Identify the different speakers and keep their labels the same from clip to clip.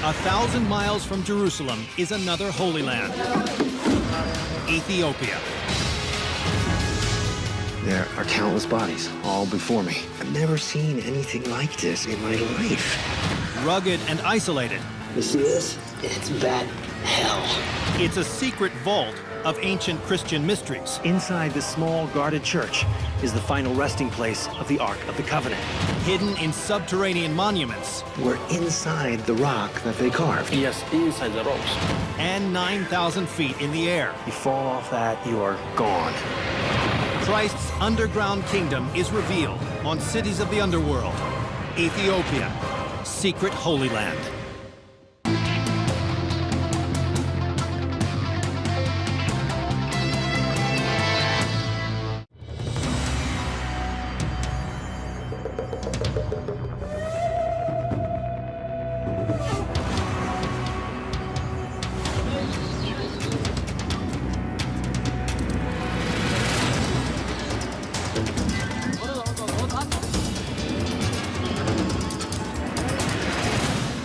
Speaker 1: 1,000 miles from Jerusalem is another Holy Land, Ethiopia.
Speaker 2: There are countless bodies all before me. I've never seen anything like this in my life.
Speaker 1: Rugged and isolated,
Speaker 2: You see this? It's bat hell.
Speaker 1: it's a secret vault of ancient Christian mysteries.
Speaker 3: Inside this small guarded church is the final resting place of the Ark of the Covenant.
Speaker 1: Hidden in subterranean monuments
Speaker 2: We're inside the rock that they carved.
Speaker 4: Yes, inside the rocks.
Speaker 1: and 9,000 feet in the air.
Speaker 3: You fall off that, you are gone.
Speaker 1: Christ's underground kingdom is revealed on Cities of the Underworld, Ethiopia, secret Holy Land.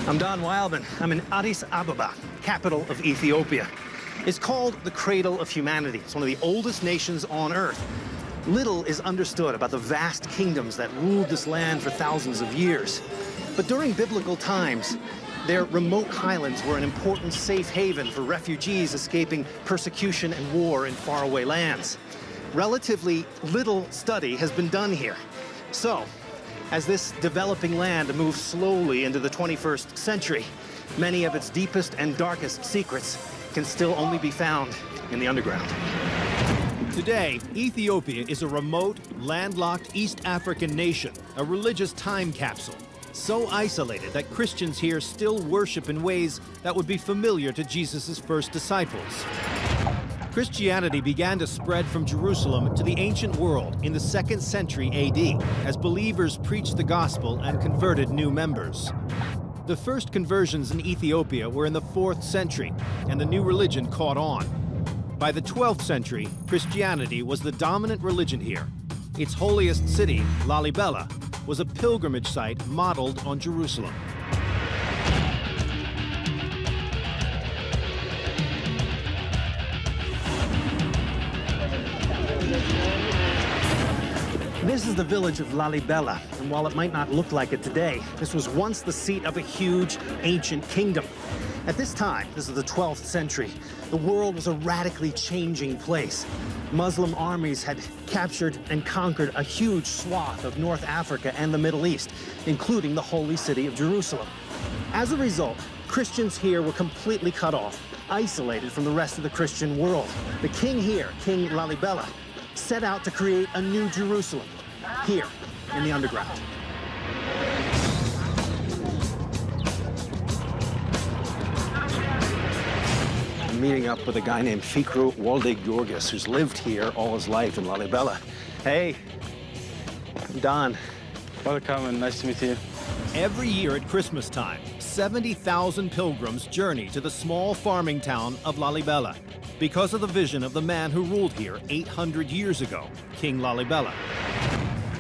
Speaker 3: I'm Don Wildman. I'm in Addis Ababa, capital of Ethiopia. It's called the Cradle of Humanity. It's one of the oldest nations on Earth. Little is understood about the vast kingdoms that ruled this land for thousands of years. But during biblical times, their remote highlands were an important safe haven for refugees escaping persecution and war in faraway lands. Relatively little study has been done here. So, as this developing land moves slowly into the 21st century, many of its deepest and darkest secrets can still only be found in the underground.
Speaker 1: Today, Ethiopia is a remote, landlocked East African nation, a religious time capsule, so isolated that Christians here still worship in ways that would be familiar to Jesus' first disciples. Christianity began to spread from Jerusalem to the ancient world in the 2nd century AD as believers preached the gospel and converted new members. The first conversions in Ethiopia were in the 4th century, and the new religion caught on. By the 12th century, Christianity was the dominant religion here. Its holiest city, Lalibela, was a pilgrimage site modeled on Jerusalem.
Speaker 3: This is the village of Lalibela, and while it might not look like it today, this was once the seat of a huge, ancient kingdom. At this time, this is the 12th century, the world was a radically changing place. Muslim armies had captured and conquered a huge swath of North Africa and the Middle East, including the holy city of Jerusalem. As a result, Christians here were completely cut off, isolated from the rest of the Christian world. The king here, King Lalibela, set out to create a new Jerusalem, here in the underground. I'm meeting up with a guy named Fikru Walde-Georgis, who's lived here all his life in Lalibela. Hey, I'm Don.
Speaker 4: Welcome and nice to meet you.
Speaker 1: Every year at Christmas time, 70,000 pilgrims journey to the small farming town of Lalibela because of the vision of the man who ruled here 800 years ago, King Lalibela.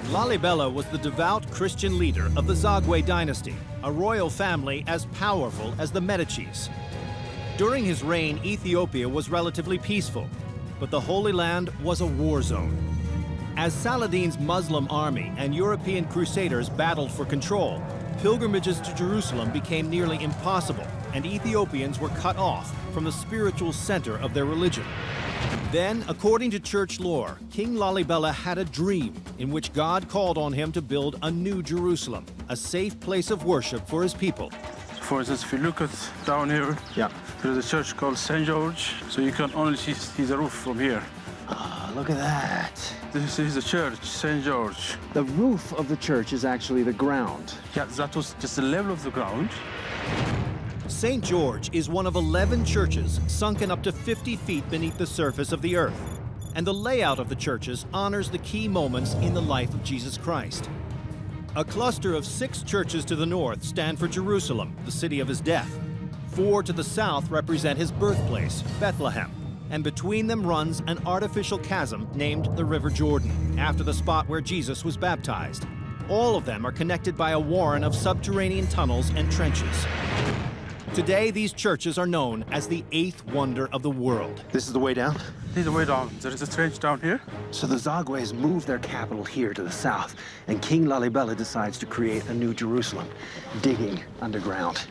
Speaker 1: Lalibela was the devout Christian leader of the Zagwe dynasty, a royal family as powerful as the Medicis. During his reign, Ethiopia was relatively peaceful, but the Holy Land was a war zone. As Saladin's Muslim army and European crusaders battled for control, pilgrimages to Jerusalem became nearly impossible, and Ethiopians were cut off from the spiritual center of their religion. Then, according to church lore, King Lalibela had a dream in which God called on him to build a new Jerusalem, a safe place of worship for his people.
Speaker 4: For instance, if you look at down here,
Speaker 3: Yeah.
Speaker 4: there's a church called St. George, so you can only see the roof from here.
Speaker 3: Ah, look at that.
Speaker 4: This is the church, St. George.
Speaker 3: The roof of the church is actually the ground.
Speaker 4: Yeah, that was just the level of the ground.
Speaker 1: St. George is one of 11 churches sunken up to 50 feet beneath the surface of the earth, and the layout of the churches honors the key moments in the life of Jesus Christ. A cluster of 6 churches to the north stand for Jerusalem, the city of his death. 4 to the south represent his birthplace, Bethlehem, and between them runs an artificial chasm named the River Jordan, after the spot where Jesus was baptized. All of them are connected by a warren of subterranean tunnels and trenches. Today, these churches are known as the eighth wonder of the world.
Speaker 3: This is the way down?
Speaker 4: This is the way down. There is a trench down here.
Speaker 3: So the Zagwes moved their capital here to the south, and King Lalibela decides to create a new Jerusalem, digging underground.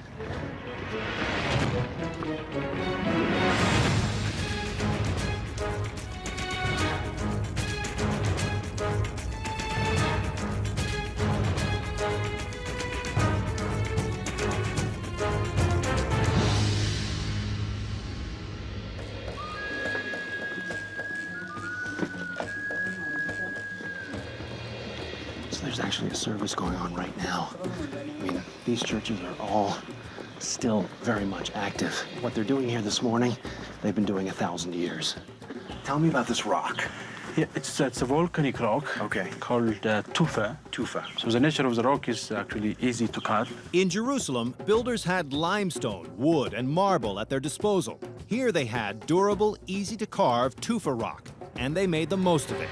Speaker 3: There's actually a service going on right now. I mean, these churches are all still very much active. What they're doing here this morning, they've been doing 1,000 years. Tell me about this rock.
Speaker 4: Yeah, it's a volcanic rock.
Speaker 3: Okay.
Speaker 4: Called tufa.
Speaker 3: Tufa.
Speaker 4: So the nature of the rock is actually easy to cut.
Speaker 1: In Jerusalem, builders had limestone, wood, and marble at their disposal. Here they had durable, easy-to-carve tufa rock, and they made the most of it.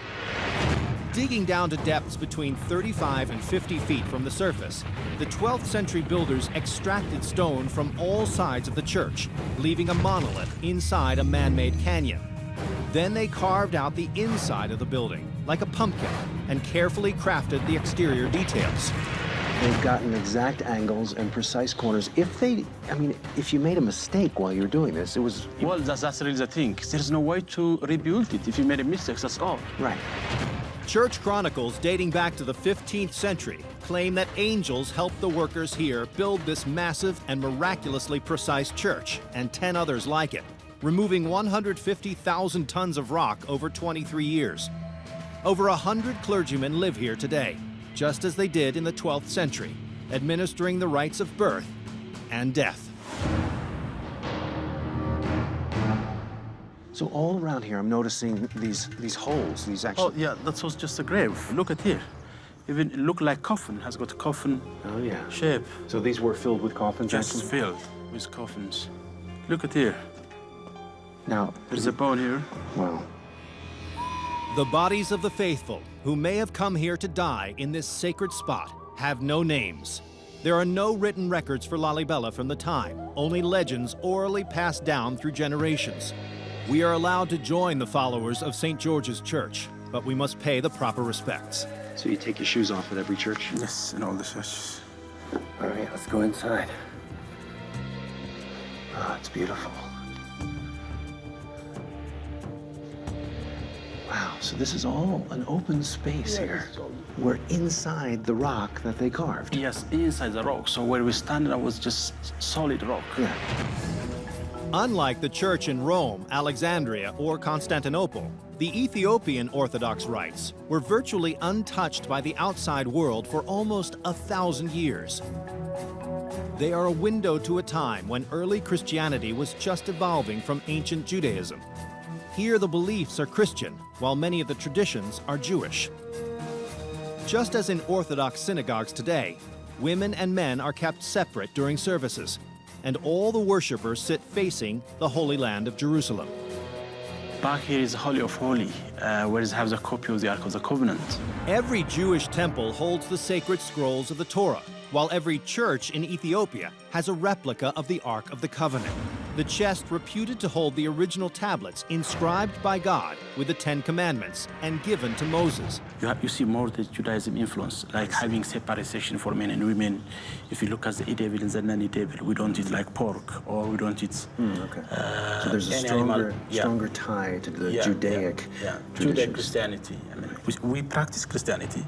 Speaker 1: Digging down to depths between 35 and 50 feet from the surface, the 12th century builders extracted stone from all sides of the church, leaving a monolith inside a man-made canyon. Then they carved out the inside of the building, like a pumpkin, and carefully crafted the exterior details.
Speaker 3: They've gotten exact angles and precise corners. If you made a mistake while you're doing this, it was...
Speaker 4: Well, that's really the thing. There's no way to rebuild it. If you made a mistake, that's all.
Speaker 3: Right.
Speaker 1: Church chronicles dating back to the 15th century claim that angels helped the workers here build this massive and miraculously precise church, and 10 others like it, removing 150,000 tons of rock over 23 years. Over 100 clergymen live here today, just as they did in the 12th century, administering the rites of birth and death.
Speaker 3: So all around here, I'm noticing these holes, these actual...
Speaker 4: Oh, yeah, that was just a grave. Look at here. Even it look like coffin, has got a coffin shape.
Speaker 3: So these were filled with coffins?
Speaker 4: Just
Speaker 3: actually?
Speaker 4: filled with coffins. Look at here.
Speaker 3: Now...
Speaker 4: There's a bone here.
Speaker 3: Wow.
Speaker 1: The bodies of the faithful, who may have come here to die in this sacred spot, have no names. There are no written records for Lalibela from the time, only legends orally passed down through generations. We are allowed to join the followers of St. George's Church, but we must pay the proper respects.
Speaker 3: So you take your shoes off at every church?
Speaker 4: Yes, in all the churches.
Speaker 3: All right, let's go inside. Oh, it's beautiful. Wow, so this is all an open space here. We're inside the rock that they carved.
Speaker 4: Yes, inside the rock. So where we stand now was just solid rock.
Speaker 3: Yeah.
Speaker 1: Unlike the church in Rome, Alexandria, or Constantinople, the Ethiopian Orthodox rites were virtually untouched by the outside world for almost 1,000 years. They are a window to a time when early Christianity was just evolving from ancient Judaism. Here the beliefs are Christian, while many of the traditions are Jewish. Just as in Orthodox synagogues today, women and men are kept separate during services, and all the worshippers sit facing the Holy Land of Jerusalem.
Speaker 4: Back here is the Holy of Holy, where it has a copy of the Ark of the Covenant.
Speaker 1: Every Jewish temple holds the sacred scrolls of the Torah, while every church in Ethiopia has a replica of the Ark of the Covenant, the chest reputed to hold the original tablets inscribed by God with the 10 Commandments and given to Moses.
Speaker 4: You see more the Judaism influence, like having separate section for men and women. If you look at the e-devil and the non-e-devil, we don't eat like pork, or we don't eat...
Speaker 3: Okay. So there's a stronger tie to the Judaic
Speaker 4: Judaic Christianity. I mean, we practice Christianity,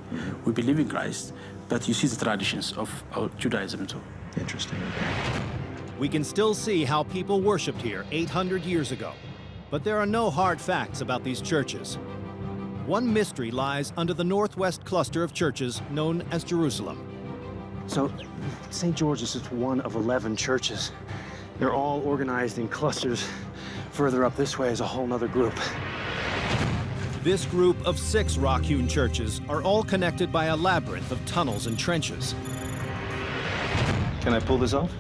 Speaker 4: we believe in Christ, but you see the traditions of Judaism too.
Speaker 3: Interesting, okay.
Speaker 1: We can still see how people worshipped here 800 years ago, but there are no hard facts about these churches. One mystery lies under the northwest cluster of churches known as Jerusalem.
Speaker 3: So, St. George's is one of 11 churches. They're all organized in clusters. Further up this way is a whole nother group.
Speaker 1: This group of 6 rock-hewn churches are all connected by a labyrinth of tunnels and trenches.
Speaker 3: Can I pull this off?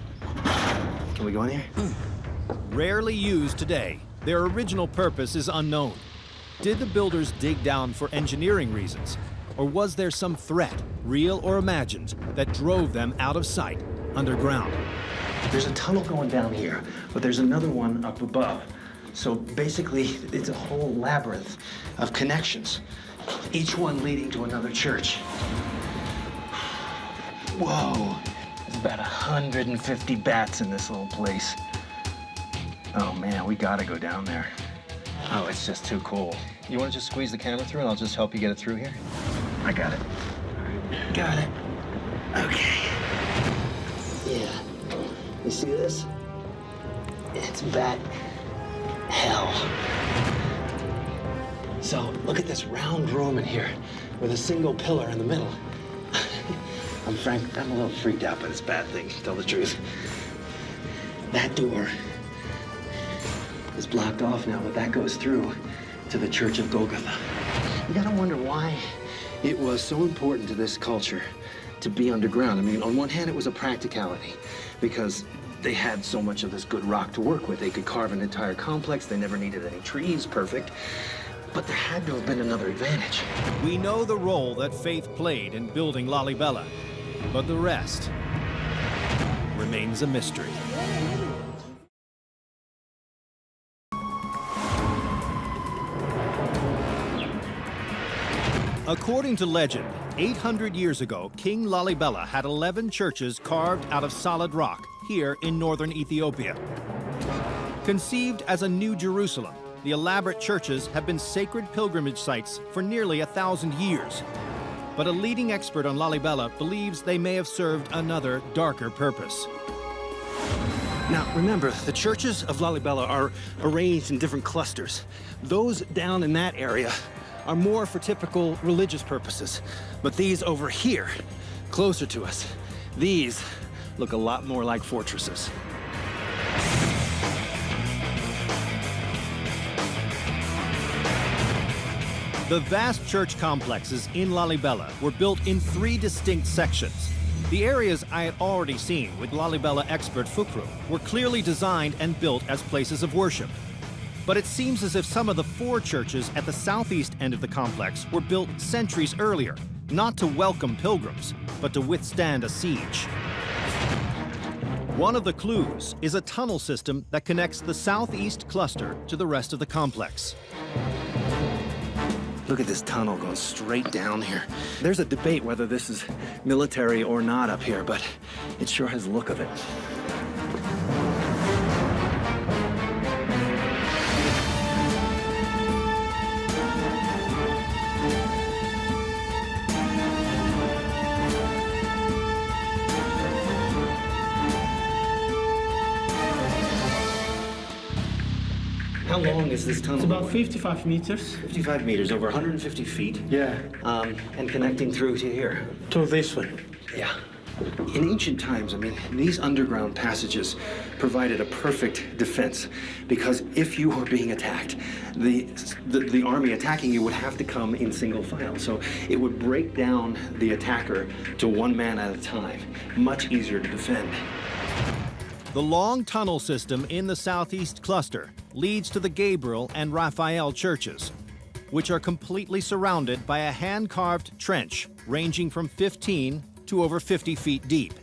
Speaker 3: Can we go in here?
Speaker 1: Rarely used today, their original purpose is unknown. Did the builders dig down for engineering reasons? Or was there some threat, real or imagined, that drove them out of sight, underground?
Speaker 2: There's a tunnel going down here, but there's another one up above. So basically, it's a whole labyrinth of connections, each one leading to another church. Whoa, there's about 150 bats in this little place. Oh man, we gotta go down there. Oh, it's just too cool. You wanna just squeeze the camera through and I'll just help you get it through here? I got it. Got it. Okay. Yeah. You see this? It's bat hell. So look at this round room in here with a single pillar in the middle. I'm a little freaked out by this bat thing, to tell the truth. That door is blocked off now, but that goes through to the Church of Golgotha. You gotta wonder why it was so important to this culture to be underground. I mean, on one hand, it was a practicality because they had so much of this good rock to work with. They could carve an entire complex. They never needed any trees, perfect. But there had to have been another advantage.
Speaker 1: We know the role that faith played in building Lalibela, but the rest remains a mystery. According to legend, 800 years ago, King Lalibela had 11 churches carved out of solid rock here in northern Ethiopia. Conceived as a new Jerusalem, the elaborate churches have been sacred pilgrimage sites for nearly 1,000 years. But a leading expert on Lalibela believes they may have served another, darker purpose.
Speaker 3: Now, remember, the churches of Lalibela are arranged in different clusters. Those down in that area are more for typical religious purposes. But these over here, closer to us, these look a lot more like fortresses.
Speaker 1: The vast church complexes in Lalibela were built in 3 distinct sections. The areas I had already seen with Lalibela expert Fukru were clearly designed and built as places of worship. But it seems as if some of the 4 churches at the southeast end of the complex were built centuries earlier, not to welcome pilgrims, but to withstand a siege. One of the clues is a tunnel system that connects the southeast cluster to the rest of the complex.
Speaker 3: Look at this tunnel going straight down here. There's a debate whether this is military or not up here, but it sure has the look of it. How long is this tunnel?
Speaker 4: It's about 55 meters.
Speaker 3: 55 meters, over 150 feet.
Speaker 4: Yeah,
Speaker 3: And connecting through to here.
Speaker 4: to this one.
Speaker 3: Yeah. In ancient times, I mean, these underground passages provided a perfect defense because if you were being attacked, the army attacking you would have to come in single file. So it would break down the attacker to one man at a time. Much easier to defend.
Speaker 1: The long tunnel system in the southeast cluster leads to the Gabriel and Raphael churches, which are completely surrounded by a hand-carved trench ranging from 15 to over 50 feet deep.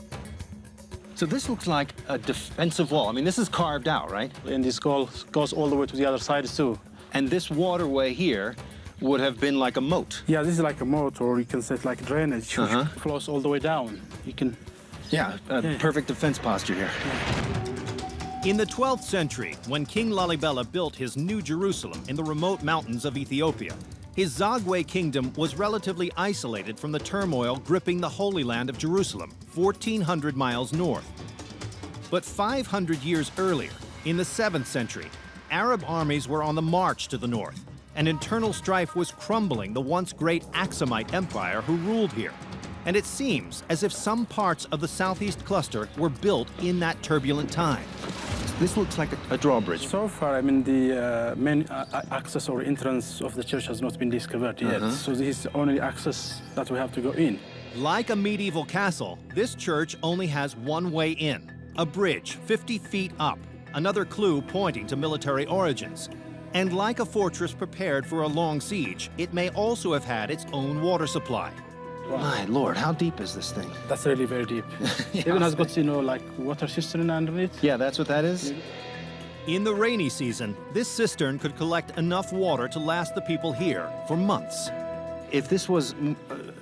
Speaker 3: So this looks like a defensive wall. I mean, this is carved out, right?
Speaker 4: And this goes all the way to the other side too.
Speaker 3: And this waterway here would have been like a moat.
Speaker 4: Yeah, this is like a moat, or you can say it's like drainage, which flows all the way down. You can.
Speaker 3: Yeah, perfect defense posture here.
Speaker 1: In the 12th century, when King Lalibela built his New Jerusalem in the remote mountains of Ethiopia, his Zagwe kingdom was relatively isolated from the turmoil gripping the Holy Land of Jerusalem, 1,400 miles north. But 500 years earlier, in the 7th century, Arab armies were on the march to the north, and internal strife was crumbling the once great Aksumite Empire who ruled here. And it seems as if some parts of the southeast cluster were built in that turbulent time.
Speaker 3: This looks like a drawbridge.
Speaker 4: So far, I mean, the main access or entrance of the church has not been discovered yet. So this is the only access that we have to go in.
Speaker 1: Like a medieval castle, this church only has one way in, a bridge 50 feet up, another clue pointing to military origins. And like a fortress prepared for a long siege, it may also have had its own water supply.
Speaker 3: My Lord, how deep is this thing?
Speaker 4: That's really very deep.
Speaker 3: Yeah,
Speaker 4: Even has got, you know, like water cistern underneath.
Speaker 3: Yeah, that's what that is?
Speaker 1: In the rainy season, this cistern could collect enough water to last the people here for months.
Speaker 3: If this was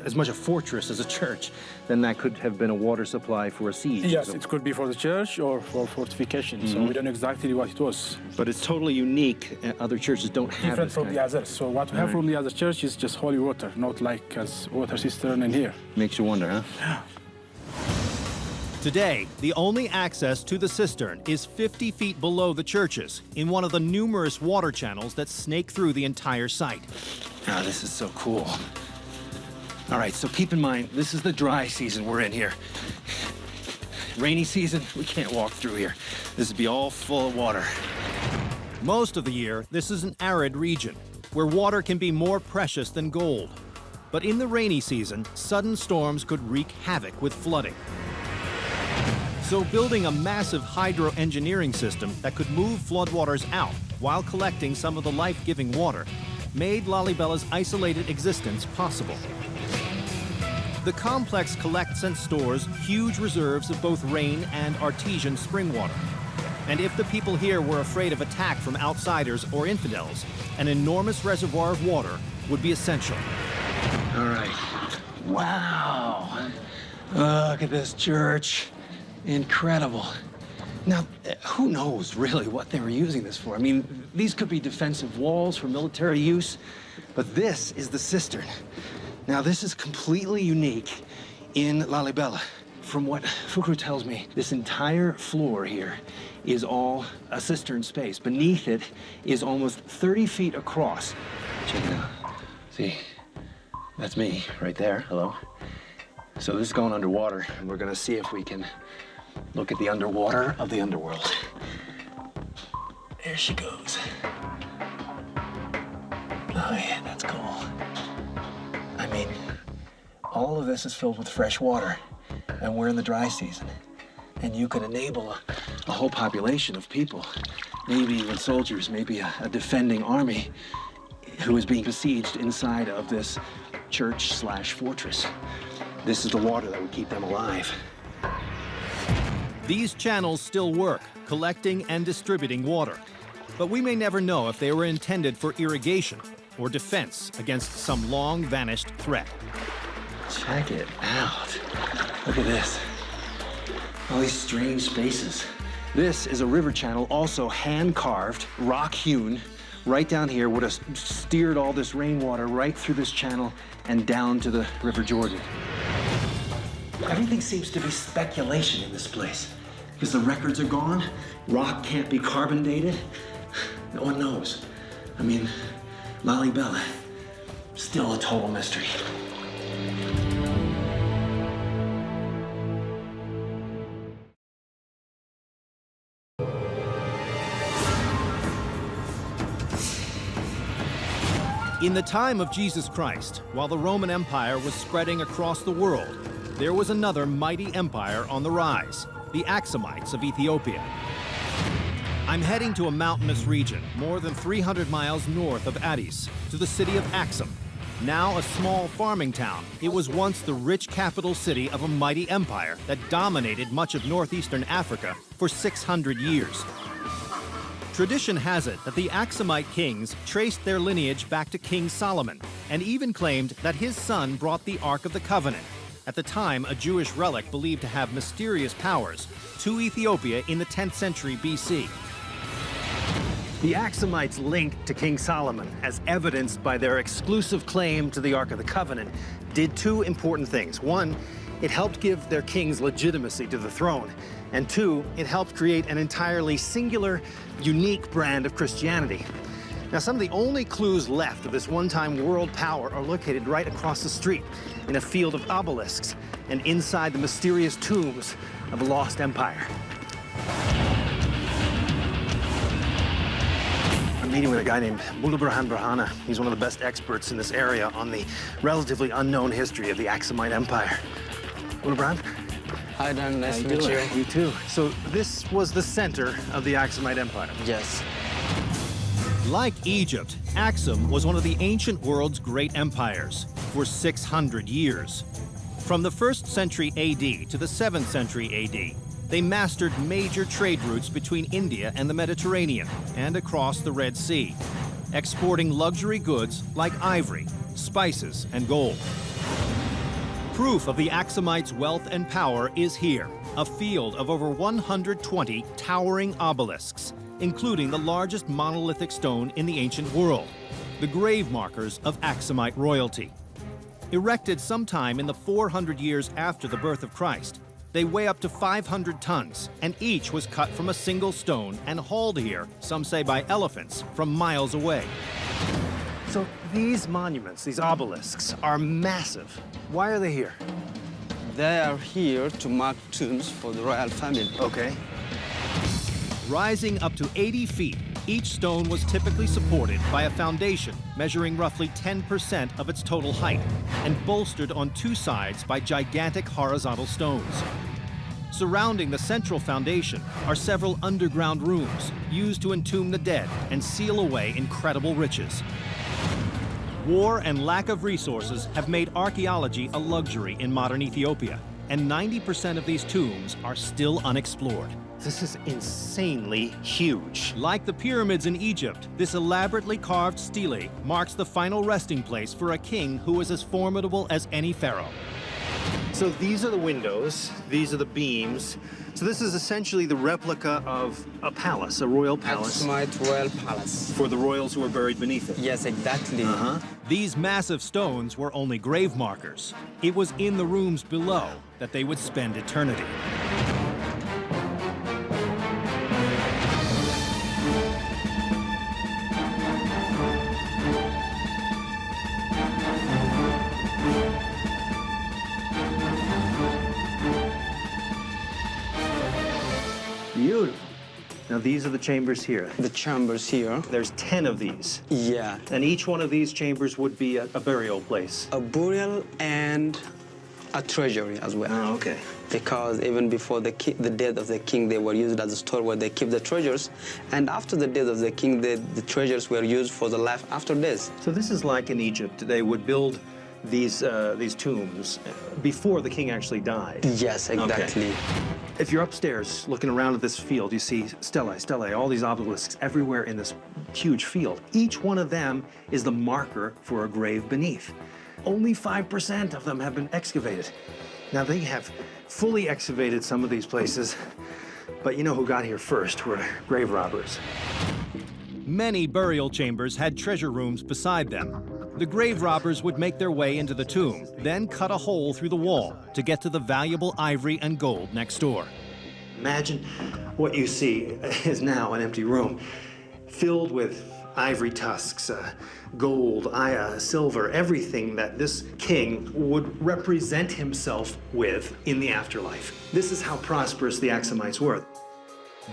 Speaker 3: as much a fortress as a church, then that could have been a water supply for a siege.
Speaker 4: Yes, it could be for the church or for fortification. So we don't know exactly what it was.
Speaker 3: But it's totally unique. Other churches don't have
Speaker 4: Different
Speaker 3: this
Speaker 4: from
Speaker 3: kind.
Speaker 4: the others. So what we have from the other church is just holy water, not like as water cistern in here.
Speaker 3: Makes you wonder, huh?
Speaker 1: Today, the only access to the cistern is 50 feet below the churches in one of the numerous water channels that snake through the entire site.
Speaker 3: Ah, this is so cool. All right, so keep in mind, this is the dry season we're in here. Rainy season, we can't walk through here. This would be all full of water.
Speaker 1: Most of the year, this is an arid region where water can be more precious than gold. But in the rainy season, sudden storms could wreak havoc with flooding. So building a massive hydro-engineering system that could move floodwaters out while collecting some of the life-giving water made Lalibella's isolated existence possible. The complex collects and stores huge reserves of both rain and artesian spring water. And if the people here were afraid of attack from outsiders or infidels, an enormous reservoir of water would be essential.
Speaker 3: All right. Wow. Look at this church. Incredible. Now, who knows really what they were using this for? I mean, these could be defensive walls for military use, but this is the cistern. Now, this is completely unique in Lalibela. From what Fukru tells me, this entire floor here is all a cistern space. Beneath it is almost 30 feet across. Check it out. See, that's me right there. Hello. So this is going underwater, and we're gonna see if we can look at the underwater of the underworld. There she goes. Oh yeah, that's cool. I mean, all of this is filled with fresh water, and we're in the dry season. And you could enable a whole population of people, maybe even soldiers, maybe a defending army who is being besieged inside of this church/fortress. This is the water that would keep them alive.
Speaker 1: These channels still work, collecting and distributing water. But we may never know if they were intended for irrigation or defense against some long-vanished threat.
Speaker 3: Check it out. Look at this. All these strange spaces. This is a river channel, also hand-carved, rock-hewn. Right down here would have steered all this rainwater right through this channel and down to the River Jordan. Everything seems to be speculation in this place because the records are gone. Rock can't be carbon dated. No one knows. I mean, Lalibela, still a total mystery.
Speaker 1: In the time of Jesus Christ, while the Roman Empire was spreading across the world, there was another mighty empire on the rise, the Axumites of Ethiopia. I'm heading to a mountainous region more than 300 miles north of Addis, to the city of Axum. Now a small farming town, it was once the rich capital city of a mighty empire that dominated much of northeastern Africa for 600 years. Tradition has it that the Axumite kings traced their lineage back to King Solomon, and even claimed that his son brought the Ark of the Covenant, at the time a Jewish relic believed to have mysterious powers, to Ethiopia in the 10th century BC.
Speaker 3: The Axumites linked to King Solomon, as evidenced by their exclusive claim to the Ark of the Covenant, did two important things. One, it helped give their kings legitimacy to the throne. And two, it helped create an entirely singular, unique brand of Christianity. Now, some of the only clues left of this one-time world power are located right across the street in a field of obelisks and inside the mysterious tombs of a lost empire. I'm meeting with a guy named Burhan Burhana. He's one of the best experts in this area on the relatively unknown history of the Axumite Empire. Burhan?
Speaker 5: Hi, Dan. Nice to meet you.
Speaker 3: You too. So this was the center of the Axumite Empire.
Speaker 5: Yes.
Speaker 1: Like Egypt, Axum was one of the ancient world's great empires. for 600 years. From the 1st century AD to the 7th century AD, they mastered major trade routes between India and the Mediterranean and across the Red Sea, exporting luxury goods like ivory, spices, and gold. Proof of the Axumites' wealth and power is here, a field of over 120 towering obelisks, including the largest monolithic stone in the ancient world, the grave markers of Axumite royalty. Erected sometime in the 400 years after the birth of Christ, they weigh up to 500 tons, and each was cut from a single stone and hauled here, some say by elephants, from miles away.
Speaker 3: So these monuments, these obelisks, are massive. Why are they here?
Speaker 5: They are here to mark tombs for the royal family.
Speaker 3: Okay.
Speaker 1: Rising up to 80 feet, each stone was typically supported by a foundation measuring roughly 10% of its total height and bolstered on two sides by gigantic horizontal stones. Surrounding the central foundation are several underground rooms used to entomb the dead and seal away incredible riches. War and lack of resources have made archaeology a luxury in modern Ethiopia, and 90% of these tombs are still unexplored.
Speaker 3: This is insanely huge.
Speaker 1: Like the pyramids in Egypt, this elaborately carved stele marks the final resting place for a king who was as formidable as any pharaoh.
Speaker 3: So these are the windows, these are the beams. So this is essentially the replica of a palace, a royal palace.
Speaker 5: Axumite royal palace.
Speaker 3: For the royals who are buried beneath it.
Speaker 5: Yes, exactly.
Speaker 1: These massive stones were only grave markers. It was in the rooms below that they would spend eternity.
Speaker 3: Beautiful. Now these are the chambers here.
Speaker 5: The chambers here.
Speaker 3: There's 10 of these.
Speaker 5: Yeah.
Speaker 3: And each one of these chambers would be a burial place.
Speaker 5: A burial and a treasury as well.
Speaker 3: Oh, okay.
Speaker 5: Because even before the death of the king, they were used as a store where they keep the treasures. And after the death of the king, the treasures were used for the life after death.
Speaker 3: So this is like in Egypt. They would build these tombs before the king actually died.
Speaker 5: Yes, exactly.
Speaker 3: Okay. If you're upstairs looking around at this field, you see stelae, all these obelisks everywhere in this huge field. Each one of them is the marker for a grave beneath. Only 5% of them have been excavated. Now, they have fully excavated some of these places, but you know who got here first were grave robbers.
Speaker 1: Many burial chambers had treasure rooms beside them. The grave robbers would make their way into the tomb, then cut a hole through the wall to get to the valuable ivory and gold next door.
Speaker 3: Imagine what you see is now an empty room filled with ivory tusks, gold, silver, everything that this king would represent himself with in the afterlife. This is how prosperous the Axumites were.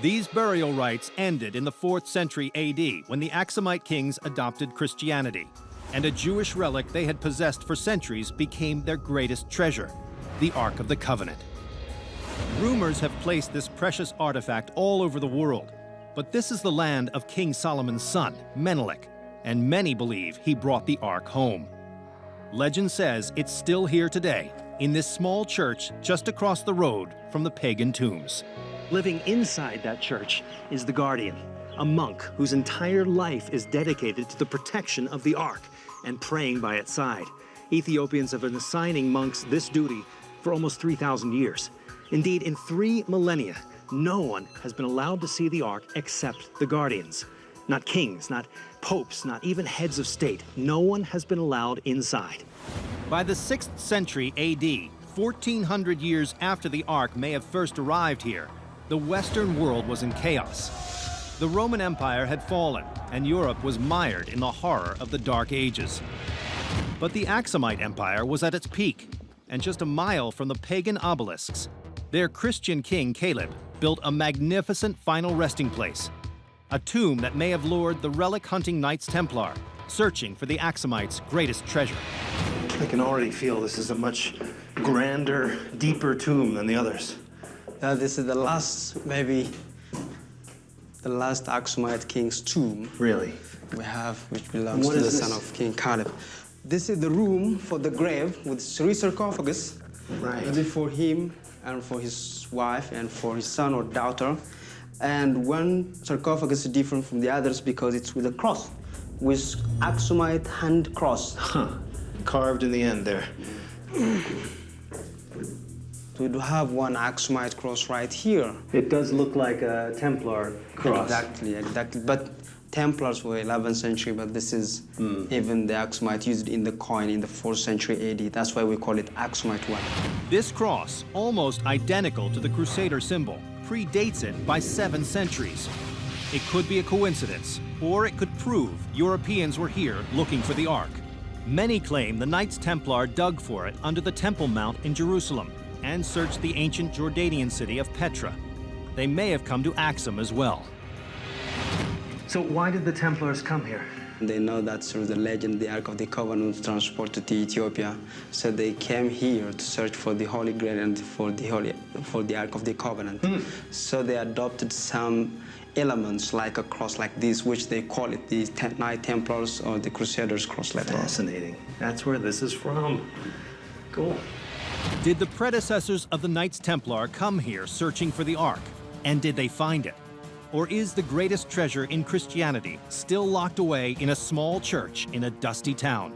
Speaker 1: These burial rites ended in the 4th century AD when the Axumite kings adopted Christianity, and a Jewish relic they had possessed for centuries became their greatest treasure, the Ark of the Covenant. Rumors have placed this precious artifact all over the world, but this is the land of King Solomon's son, Menelik, and many believe he brought the Ark home. Legend says it's still here today, in this small church just across the road from the pagan tombs.
Speaker 3: Living inside that church is the guardian, a monk whose entire life is dedicated to the protection of the Ark and praying by its side. Ethiopians have been assigning monks this duty for almost 3,000 years. Indeed, in 3 millennia, no one has been allowed to see the Ark except the guardians. Not kings, not popes, not even heads of state. No one has been allowed inside.
Speaker 1: By the 6th century AD, 1,400 years after the Ark may have first arrived here, the Western world was in chaos. The Roman Empire had fallen, and Europe was mired in the horror of the Dark Ages. But the Axumite Empire was at its peak, and just a mile from the pagan obelisks, their Christian king Caleb built a magnificent final resting place, a tomb that may have lured the relic-hunting Knights Templar, searching for the Axumites' greatest treasure.
Speaker 3: I can already feel this is a much grander, deeper tomb than the others.
Speaker 5: This is the last, maybe, the last Axumite king's tomb.
Speaker 3: Really?
Speaker 5: We have, which belongs to the son of King Caleb. This is the room for the grave with 3 sarcophagus.
Speaker 3: Right.
Speaker 5: Ready for him and for his wife and for his son or daughter. And one sarcophagus is different from the others because it's with a cross, with Aksumite hand cross.
Speaker 3: Huh. Carved in the end there.
Speaker 5: We do have one Aksumite cross right here.
Speaker 3: It does look like a Templar cross.
Speaker 5: Exactly, exactly. But Templars were 11th century, but this is even the Aksumite used in the coin in the 4th century AD. That's why we call it Aksumite one.
Speaker 1: This cross, almost identical to the Crusader symbol, predates it by 7 centuries. It could be a coincidence, or it could prove Europeans were here looking for the Ark. Many claim the Knights Templar dug for it under the Temple Mount in Jerusalem and searched the ancient Jordanian city of Petra. They may have come to Axum as well.
Speaker 3: So why did the Templars come here?
Speaker 5: They know that through the legend, the Ark of the Covenant was transported to Ethiopia. So they came here to search for the Holy Grail and for the Ark of the Covenant. So they adopted some elements like a cross like this, which they call it the Knight Templars or the Crusaders cross later on.
Speaker 3: Fascinating. That's where this is from. Cool.
Speaker 1: Did the predecessors of the Knights Templar come here searching for the Ark? And did they find it? Or is the greatest treasure in Christianity still locked away in a small church in a dusty town?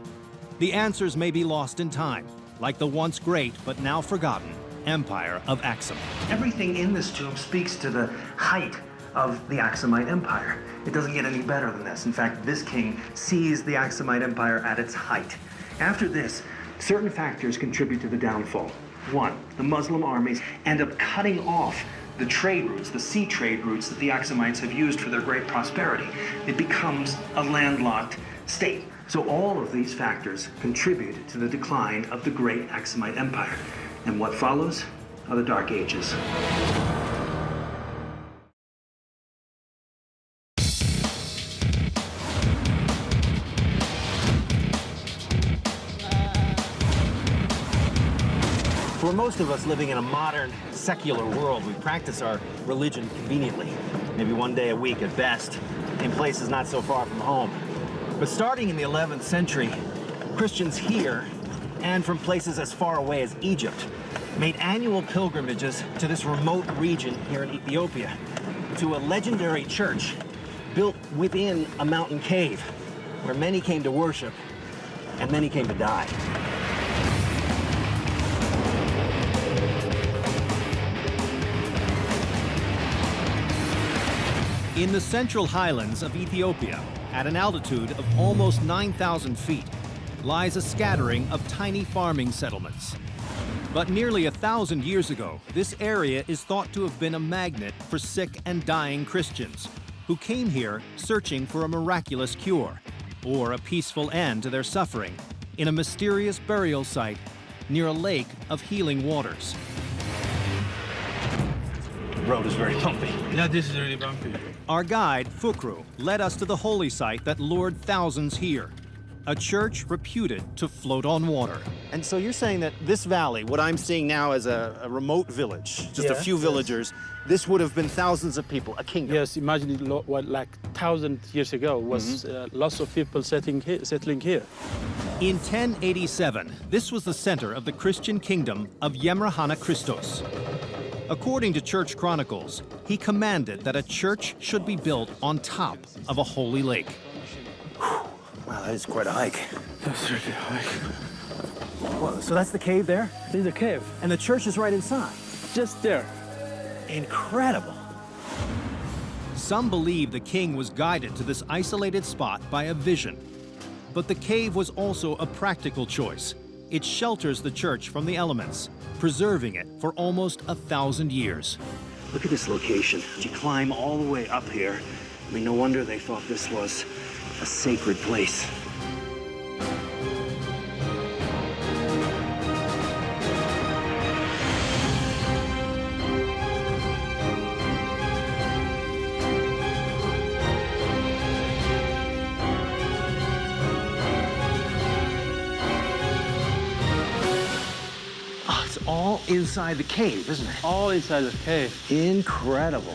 Speaker 1: The answers may be lost in time, like the once great but now forgotten Empire of Axum.
Speaker 3: Everything in this tomb speaks to the height of the Aksumite Empire. It doesn't get any better than this. In fact, this king sees the Aksumite Empire at its height. After this, certain factors contribute to the downfall. One, the Muslim armies end up cutting off the trade routes, the sea trade routes that the Aksumites have used for their great prosperity. It becomes a landlocked state. So all of these factors contribute to the decline of the great Aksumite Empire. And what follows are the Dark Ages. For most of us living in a modern, secular world, we practice our religion conveniently, maybe one day a week at best, in places not so far from home. But starting in the 11th century, Christians here, and from places as far away as Egypt, made annual pilgrimages to this remote region here in Ethiopia, to a legendary church built within a mountain cave, where many came to worship and many came to die.
Speaker 1: In the central highlands of Ethiopia, at an altitude of almost 9,000 feet, lies a scattering of tiny farming settlements. But nearly 1,000 years ago, this area is thought to have been a magnet for sick and dying Christians who came here searching for a miraculous cure or a peaceful end to their suffering in a mysterious burial site near a lake of healing waters.
Speaker 3: The road is very bumpy.
Speaker 6: Yeah, this is really bumpy.
Speaker 1: Our guide, Fukru, led us to the holy site that lured thousands here, a church reputed to float on water.
Speaker 3: And so you're saying that this valley, what I'm seeing now as a remote village, just a few villagers, this would have been thousands of people, a kingdom.
Speaker 6: Yes, imagine it what like 1,000 years ago was lots of people settling here.
Speaker 1: In 1087, this was the center of the Christian kingdom of Yemrahana Christos. According to church chronicles, he commanded that a church should be built on top of a holy lake.
Speaker 3: Wow, that is quite a hike.
Speaker 6: That's really high.
Speaker 3: Whoa, so that's the cave there?
Speaker 6: This is a cave,
Speaker 3: And the church is right inside.
Speaker 6: just there.
Speaker 3: Incredible.
Speaker 1: Some believe the king was guided to this isolated spot by a vision. But the cave was also a practical choice. It shelters the church from the elements, preserving it for almost 1,000 years.
Speaker 3: Look at this location. You climb all the way up here. I mean, no wonder they thought this was a sacred place. All inside the cave, isn't it?
Speaker 6: All inside the cave.
Speaker 3: Incredible.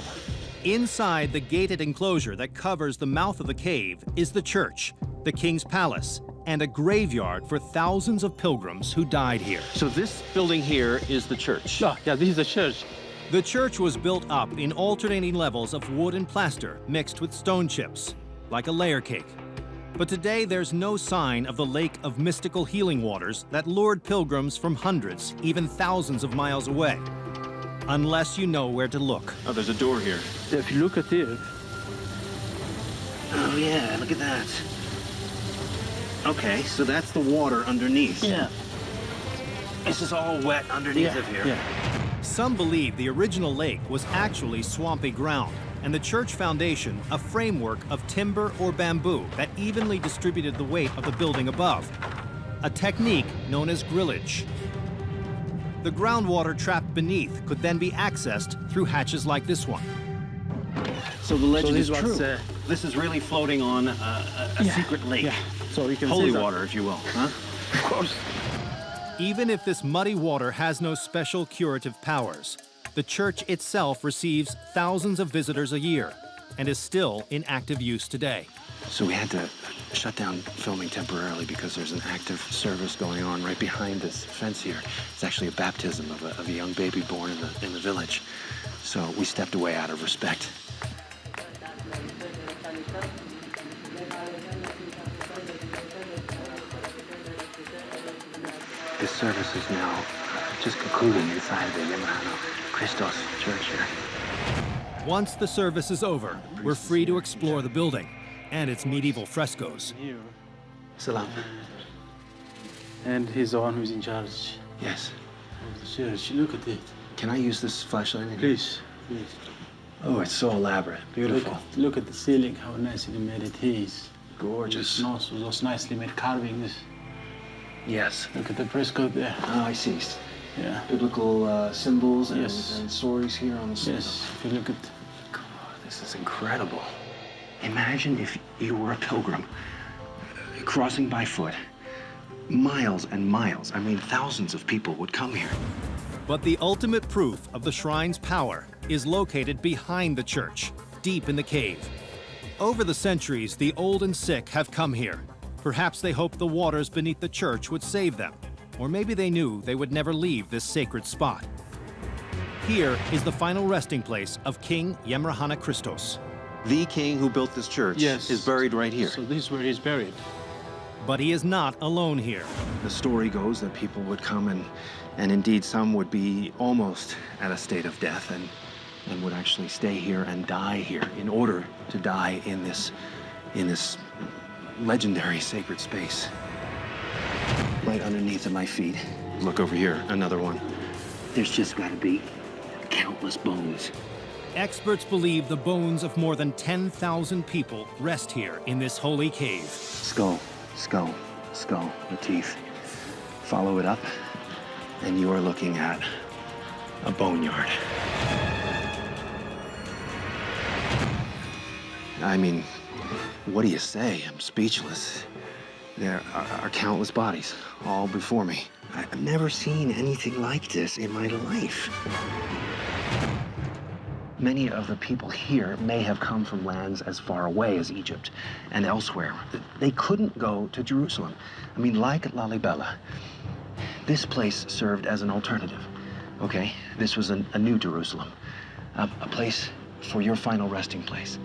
Speaker 1: Inside the gated enclosure that covers the mouth of the cave is the church, the king's palace, and a graveyard for thousands of pilgrims who died here.
Speaker 3: So this building here is the church.
Speaker 6: Oh, yeah, this is the church.
Speaker 1: The church was built up in alternating levels of wood and plaster mixed with stone chips, like a layer cake. But today there's no sign of the lake of mystical healing waters that lured pilgrims from hundreds, even thousands of miles away. Unless you know where to look.
Speaker 3: Oh, there's a door here.
Speaker 6: If you look at it,
Speaker 3: Oh yeah, look at that. Okay, so that's the water underneath.
Speaker 6: yeah,
Speaker 3: This is all wet underneath of here.
Speaker 6: yeah.
Speaker 1: Some believe the original lake was actually swampy ground, and the church foundation a framework of timber or bamboo that evenly distributed the weight of the building above, a technique known as grillage. The groundwater trapped beneath could then be accessed through hatches like this one.
Speaker 3: So the legend
Speaker 6: this
Speaker 3: is
Speaker 6: is
Speaker 3: true.
Speaker 6: what's,
Speaker 3: This is really floating on a secret lake.
Speaker 6: Yeah. So you can
Speaker 3: Holy
Speaker 6: see that.
Speaker 3: water, if you will, huh?
Speaker 6: Of course.
Speaker 1: Even if this muddy water has no special curative powers, the church itself receives thousands of visitors a year and is still in active use today.
Speaker 2: So we had to shut down filming temporarily because there's an active service going on right behind this fence here. It's actually a baptism of a young baby born in the village. So we stepped away out of respect. This service is now just concluding inside the Yamahano Christos Church here.
Speaker 1: Once the service is over, we're free to explore the building and its medieval frescoes.
Speaker 6: Here.
Speaker 2: Salam.
Speaker 6: And he's the one who's in charge
Speaker 2: Yes.
Speaker 6: of the church. Look at it.
Speaker 2: Can I use this flashlight?
Speaker 6: Please, please.
Speaker 2: Oh, it's so elaborate. Beautiful.
Speaker 6: Look at the ceiling, how nicely made it is.
Speaker 2: Gorgeous.
Speaker 6: Those nicely made carvings.
Speaker 2: Yes.
Speaker 6: Look at the fresco there.
Speaker 2: Oh, I see.
Speaker 6: Yeah.
Speaker 2: Biblical symbols and,
Speaker 6: Yes.
Speaker 2: and stories here on the
Speaker 6: Yes, if you look at
Speaker 2: God, this is incredible. Imagine if you were a pilgrim crossing by foot, miles and miles. I mean, thousands of people would come here.
Speaker 1: But the ultimate proof of the shrine's power is located behind the church, deep in the cave. Over the centuries, the old and sick have come here. Perhaps they hoped the waters beneath the church would save them, or maybe they knew they would never leave this sacred spot. Here is the final resting place of King Yamrahana Christos.
Speaker 3: The king who built this church is buried right here.
Speaker 6: So this is where he's buried.
Speaker 1: But he is not alone here.
Speaker 2: The story goes that people would come and indeed some would be almost at a state of death and would actually stay here and die here in order to die in this legendary sacred space. Right underneath of my feet. Look over here, another one. There's just got to be countless bones.
Speaker 1: Experts believe the bones of more than 10,000 people rest here in this holy cave.
Speaker 2: Skull, skull, skull, the teeth. Follow it up, and you are looking at a boneyard. I mean, what do you say? I'm speechless. There are countless bodies, all before me. I've never seen anything like this in my life. Many of the people here may have come from lands as far away as Egypt and elsewhere. They couldn't go to Jerusalem. I mean, like Lalibela, this place served as an alternative, okay? This was a new Jerusalem, a place for your final resting place,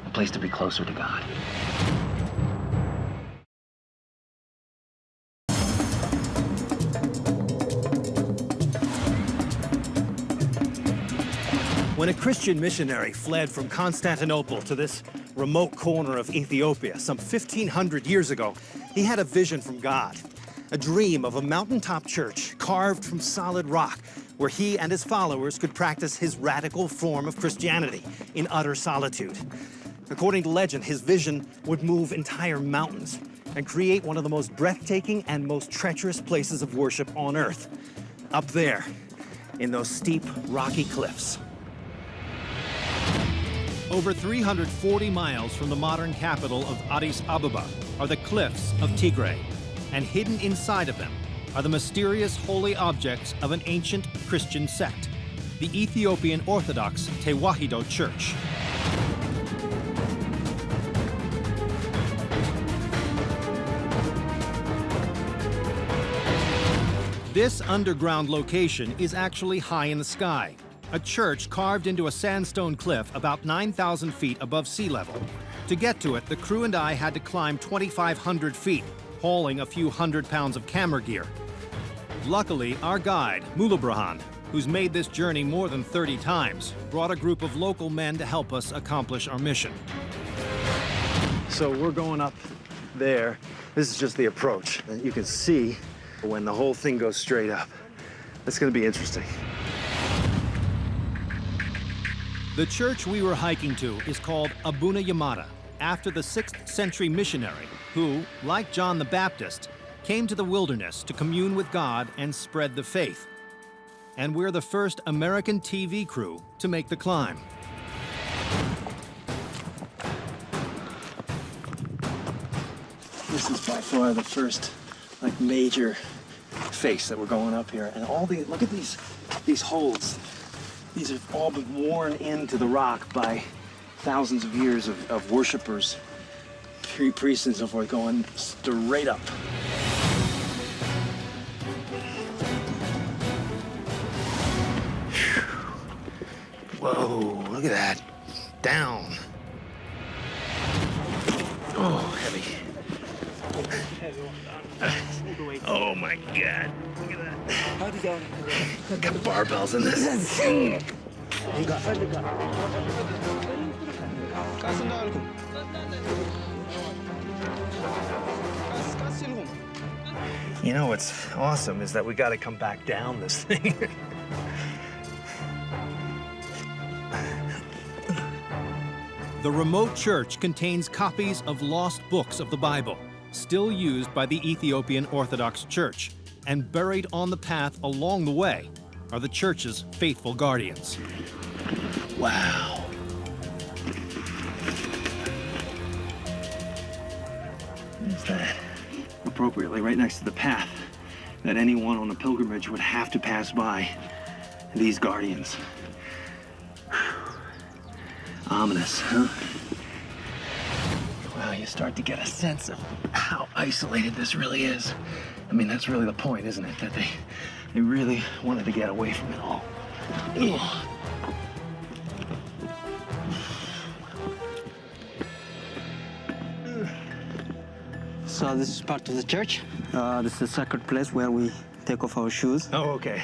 Speaker 2: a place to be closer to God.
Speaker 1: When a Christian missionary fled from Constantinople to this remote corner of Ethiopia some 1,500 years ago, he had a vision from God, a dream of a mountaintop church carved from solid rock where he and his followers could practice his radical form of Christianity in utter solitude. According to legend, his vision would move entire mountains and create one of the most breathtaking and most treacherous places of worship on earth, up there in those steep, rocky cliffs. Over 340 miles from the modern capital of Addis Ababa are the cliffs of Tigray, and hidden inside of them are the mysterious holy objects of an ancient Christian sect, the Ethiopian Orthodox Tewahedo Church. This underground location is actually high in the sky. A church carved into a sandstone cliff about 9,000 feet above sea level. To get to it, the crew and I had to climb 2,500 feet, hauling a few hundred pounds of camera gear. Luckily, our guide, Mulabrahan, who's made this journey more than 30 times, brought a group of local men to help us accomplish our mission.
Speaker 3: So we're going up there. This is just the approach. And you can see when the whole thing goes straight up. It's going to be interesting.
Speaker 1: The church we were hiking to is called Abuna Yamata, after the 6th century missionary who, like John the Baptist, came to the wilderness to commune with God and spread the faith. And we're the first American TV crew to make the climb.
Speaker 3: This is by far the first, major face that we're going up here. And look at these holes. These have all been worn into the rock by thousands of years of worshipers, priests and so forth, going straight up. Whoa, look at that. Down. Oh, heavy. Oh my God, look at that. Got barbells in this. You know what's awesome is that we got to come back down this thing.
Speaker 1: The remote church contains copies of lost books of the Bible, still used by the Ethiopian Orthodox Church, and buried on the path along the way are the church's faithful guardians.
Speaker 3: Wow. What's that? Appropriately, right next to the path that anyone on a pilgrimage would have to pass by. These guardians. Ominous, huh? Wow, you start to get a sense of how isolated this really is. I mean, that's really the point, isn't it? That they really wanted to get away from it all. Ugh.
Speaker 5: So this is part of the church. This is a sacred place where we take off our shoes.
Speaker 3: Oh, okay.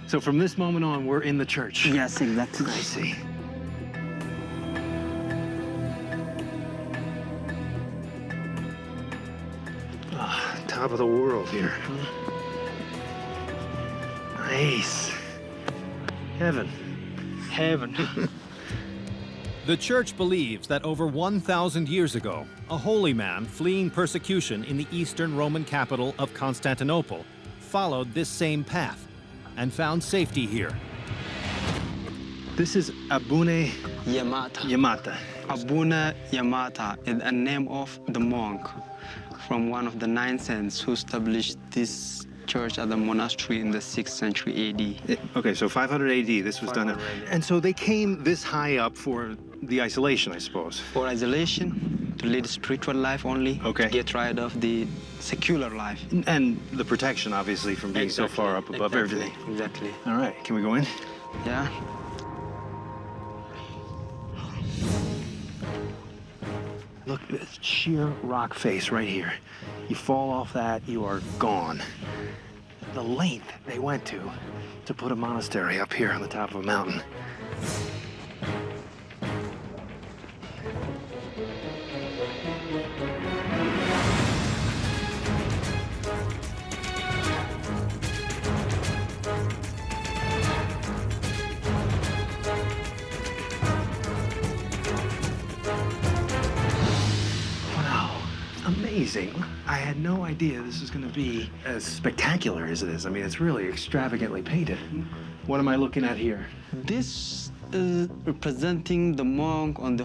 Speaker 3: So from this moment on, we're in the church.
Speaker 5: Yes, exactly.
Speaker 3: I see. Top of the world here. Nice. Heaven. Heaven.
Speaker 1: The church believes that over 1,000 years ago, a holy man fleeing persecution in the eastern Roman capital of Constantinople followed this same path and found safety here.
Speaker 3: This is Abuna
Speaker 5: Yamata.
Speaker 3: Yamata.
Speaker 5: Abuna Yamata is a name of the monk from one of the 9 saints who established this church at the monastery in the 6th century AD.
Speaker 3: Okay, so 500 AD, this was done. And so they came this high up for the isolation, I suppose.
Speaker 5: For isolation, to lead a spiritual life only,
Speaker 3: Okay.
Speaker 5: to get rid of the secular life.
Speaker 3: And the protection, obviously, from being so far up above everything.
Speaker 5: Exactly.
Speaker 3: All right, can we go in?
Speaker 5: Yeah.
Speaker 3: Look at this sheer rock face right here. You fall off that, you are gone. The length they went to put a monastery up here on the top of a mountain. Amazing. I had no idea this was going to be as spectacular as it is. I mean, it's really extravagantly painted. What am I looking at here?
Speaker 5: This is representing the monk on the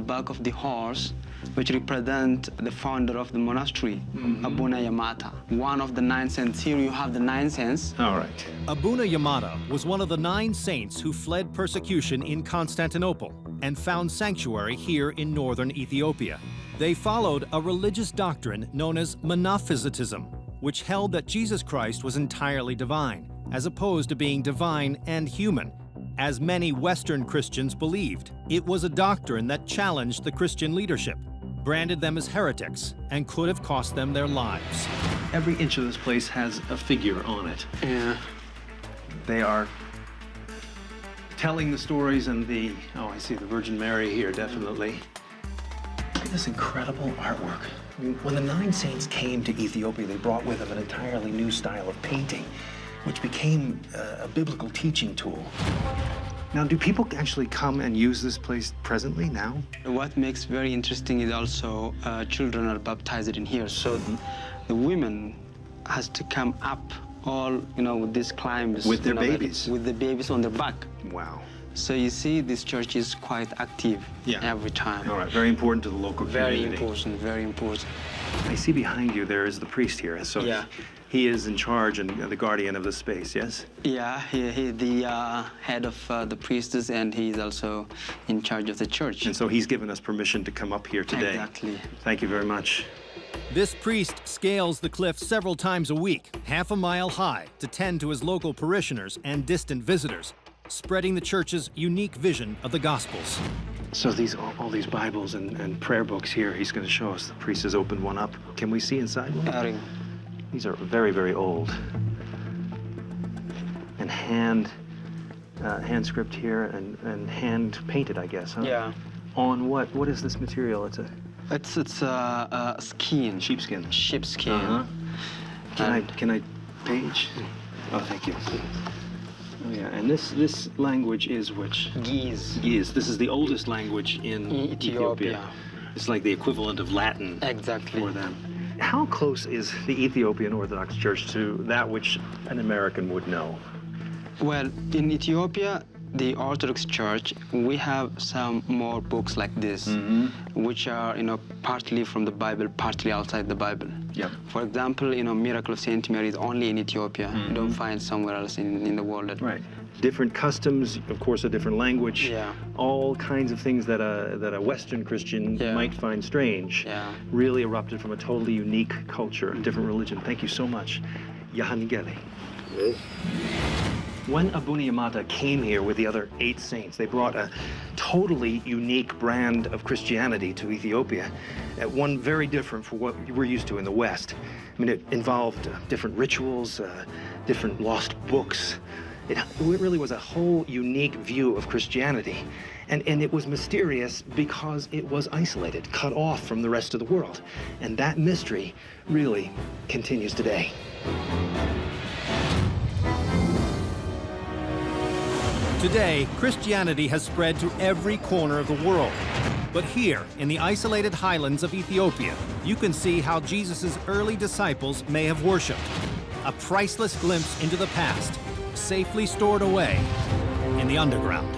Speaker 5: back of the horse, which represent the founder of the monastery, Abuna Yamata. One of the 9 saints. Here you have the 9 saints.
Speaker 3: All right.
Speaker 1: Abuna Yamata was one of the 9 saints who fled persecution in Constantinople and found sanctuary here in northern Ethiopia. They followed a religious doctrine known as Monophysitism, which held that Jesus Christ was entirely divine, as opposed to being divine and human, as many Western Christians believed. It was a doctrine that challenged the Christian leadership, branded them as heretics, and could have cost them their lives.
Speaker 3: Every inch of this place has a figure on it.
Speaker 5: Yeah.
Speaker 3: They are telling the stories and oh, I see the Virgin Mary here, definitely. Look at this incredible artwork. I mean, when the 9 saints came to Ethiopia, they brought with them an entirely new style of painting, which became a biblical teaching tool. Now, do people actually come and use this place presently now?
Speaker 5: What makes very interesting is also children are baptized in here. So the women has to come up all, with these climbs.
Speaker 3: With their babies?
Speaker 5: With the babies on their back.
Speaker 3: Wow.
Speaker 5: So you see, this church is quite active every time.
Speaker 3: All right, very important to the local community.
Speaker 5: Very important, very important.
Speaker 3: I see behind you there is the priest here, so he is in charge and the guardian of the space, yes?
Speaker 5: Yeah, he's the head of the priestess, and he's also in charge of the church.
Speaker 3: And so he's given us permission to come up here today.
Speaker 5: Exactly.
Speaker 3: Thank you very much.
Speaker 1: This priest scales the cliff several times a week, half a mile high, to tend to his local parishioners and distant visitors, spreading the church's unique vision of the Gospels.
Speaker 3: So all these Bibles and prayer books here, he's going to show us. The priest has opened one up. Can we see inside one? These are very, very old. And hand script here and hand painted, I guess, huh?
Speaker 5: Yeah.
Speaker 3: On what? What is this material?
Speaker 5: It's skin.
Speaker 3: Sheepskin.
Speaker 5: Sheepskin.
Speaker 3: Uh-huh. Can I page? Oh, thank you. Oh yeah, and this language is which?
Speaker 5: Geese.
Speaker 3: Geese. This is the oldest language in Ethiopia. It's like the equivalent of Latin.
Speaker 5: Exactly.
Speaker 3: For them. How close is the Ethiopian Orthodox Church to that which an American would know?
Speaker 5: Well, in Ethiopia, the Orthodox Church, we have some more books like this, which are, partly from the Bible, partly outside the Bible.
Speaker 3: Yep.
Speaker 5: For example, Miracle of Saint Mary is only in Ethiopia. You don't find somewhere else in the world.
Speaker 3: Right. Different customs, of course, a different language.
Speaker 5: Yeah.
Speaker 3: All kinds of things that a Western Christian might find strange.
Speaker 5: Yeah.
Speaker 3: Really erupted from a totally unique culture, a different religion. Thank you so much. Yahanigeli. When Abuna Yamata came here with the other 8 saints, they brought a totally unique brand of Christianity to Ethiopia, one very different from what we're used to in the West. I mean, it involved different rituals, different lost books. It really was a whole unique view of Christianity. And it was mysterious because it was isolated, cut off from the rest of the world. And that mystery really continues today.
Speaker 1: Today, Christianity has spread to every corner of the world. But here, in the isolated highlands of Ethiopia, you can see how Jesus' early disciples may have worshipped. A priceless glimpse into the past, safely stored away in the underground.